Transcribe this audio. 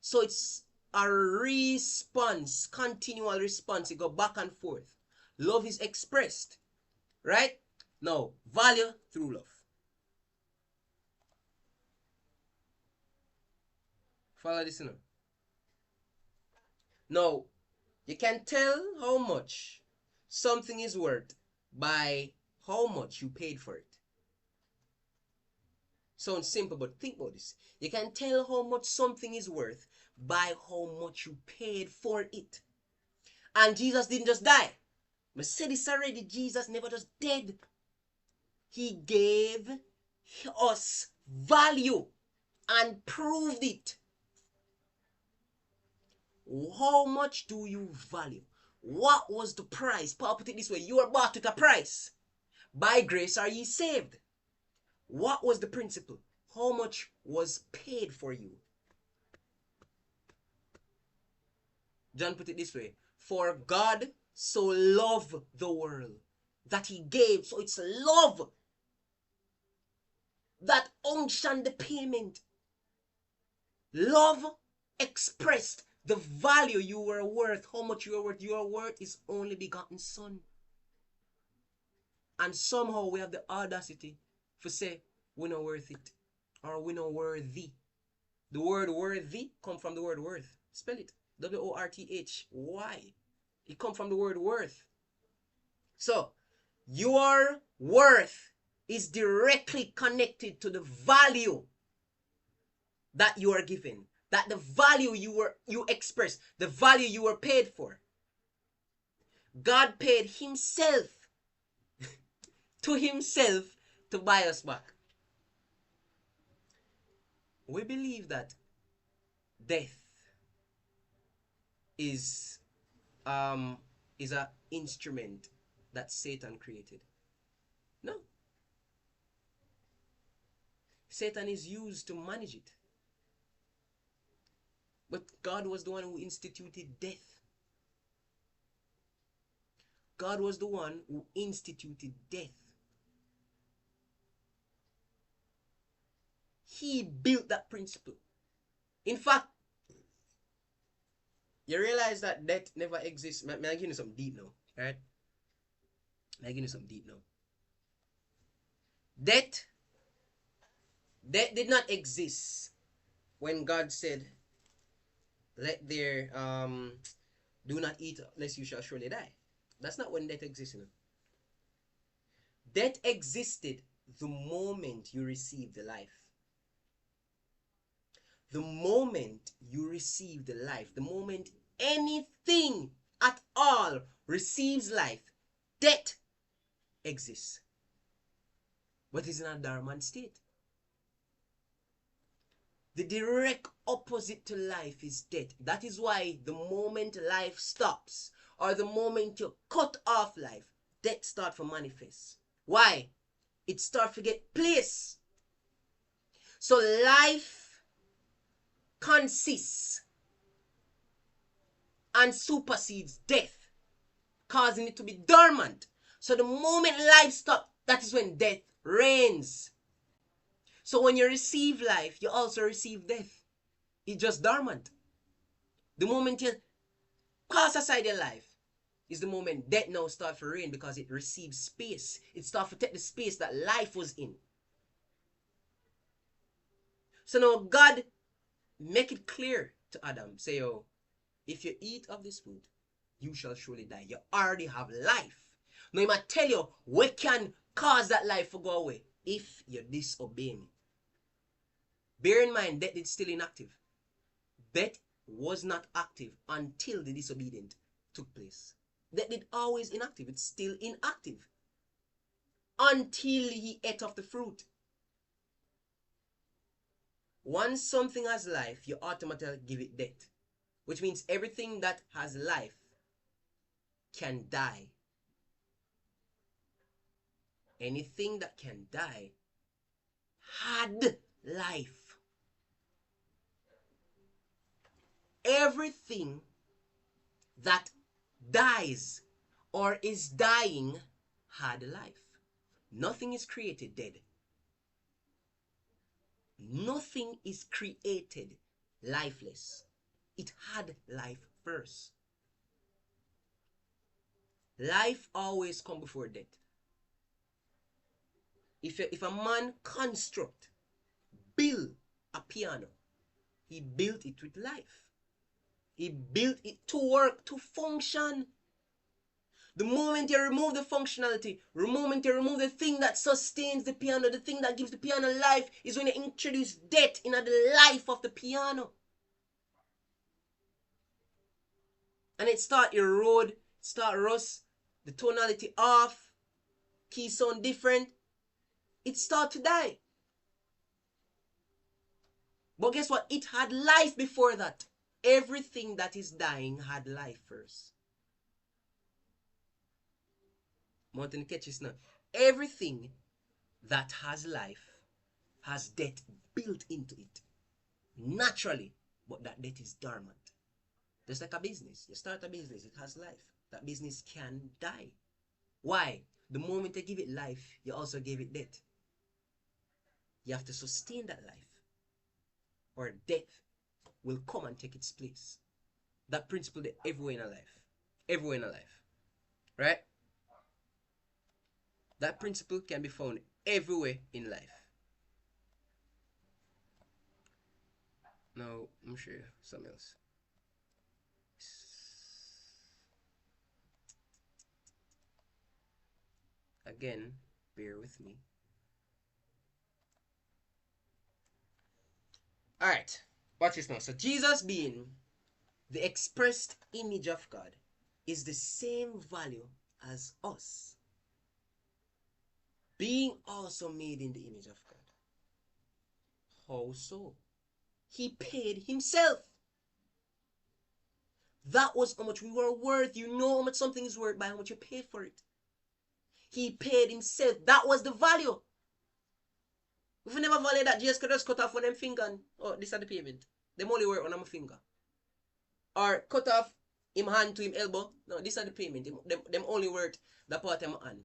So it's a response, continual response. It go back and forth. Love is expressed, right? Now, value through love. Follow this now. Now, you can tell how much something is worth by how much you paid for it. Sounds simple, but think about this. You can tell how much something is worth by how much you paid for it. And Jesus didn't just die. I said this already. Jesus never just dead. He gave us value and proved it. How much do you value? What was the price? Paul put it this way. You are bought with a price. By grace are ye saved. What was the principle? How much was paid for you? John put it this way. For God so loved the world that he gave. So it's love that unctioned the payment. Love expressed the value you were worth, how much you are worth. You are worth his only begotten son. And somehow we have the audacity to say we're not worth it, or we're not worthy. The word worthy come from the word worth. Spell it. W-O-R-T-H-Y. It come from the word worth. So, your worth is directly connected to the value that you are given. That the value you express, the value you were paid for. God paid himself to himself to buy us back. We believe that death is an instrument that Satan created. No. Satan is used to manage it. But God was the one who instituted death. God was the one who instituted death. He built that principle. In fact, you realize that death never exists. May I give you some deep now, right? May I give you some deep now? Death did not exist when God said, let there, do not eat lest you shall surely die. That's not when death exists. You know? Death existed the moment you received the life. The moment you receive the life, the moment anything at all receives life, death exists. But it's in a dormant state. The direct opposite to life is death. That is why the moment life stops, or the moment you cut off life, death starts to manifest. Why? It starts to get place. So life consists and supersedes death, causing it to be dormant. So the moment life stops, that is when death reigns. So when you receive life, you also receive death. It's just dormant. The moment you cast aside your life is the moment death now starts to reign, because it receives space. It starts to take the space that life was in. So now God make it clear to Adam. Say, oh, if you eat of this food, you shall surely die. You already have life. Now he might tell you what can cause that life to go away. If you disobey me. Bear in mind, death is still inactive. Death was not active until the disobedient took place. Death is always inactive. It's still inactive until he ate of the fruit. Once something has life, you automatically give it death. Which means everything that has life can die. Anything that can die had life. Everything that dies or is dying had life. Nothing is created dead. Nothing is created lifeless. It had life first. Life always come before death. If a man build a piano, he built it with life. He built it to work, to function. The moment you remove the functionality, the moment you remove the thing that sustains the piano, the thing that gives the piano life, is when you introduce death in the life of the piano. And it start erode, start rust, the tonality off, key sound different. It start to die. But guess what? It had life before that. Everything that is dying had life first. Mountain catches now. Everything that has life has death built into it. Naturally, but that death is dormant. Just like a business. You start a business, it has life. That business can die. Why? The moment you give it life, you also give it death. You have to sustain that life, or death will come and take its place. That principle is everywhere in our life. Everywhere in our life. Right? That principle can be found everywhere in life. Now, I'm sure something else. Again, bear with me. Alright, watch this now. So Jesus being the expressed image of God is the same value as us, being also made in the image of God. How so? He paid himself. That was how much we were worth. You know how much something is worth by how much you pay for it. He paid himself. That was the value. If we never value that, Jesus could just cut off one of them finger and, oh, this is the payment. Them only work on my finger. Or cut off him hand to him elbow. No, this is the payment. Them only work the part of my hand.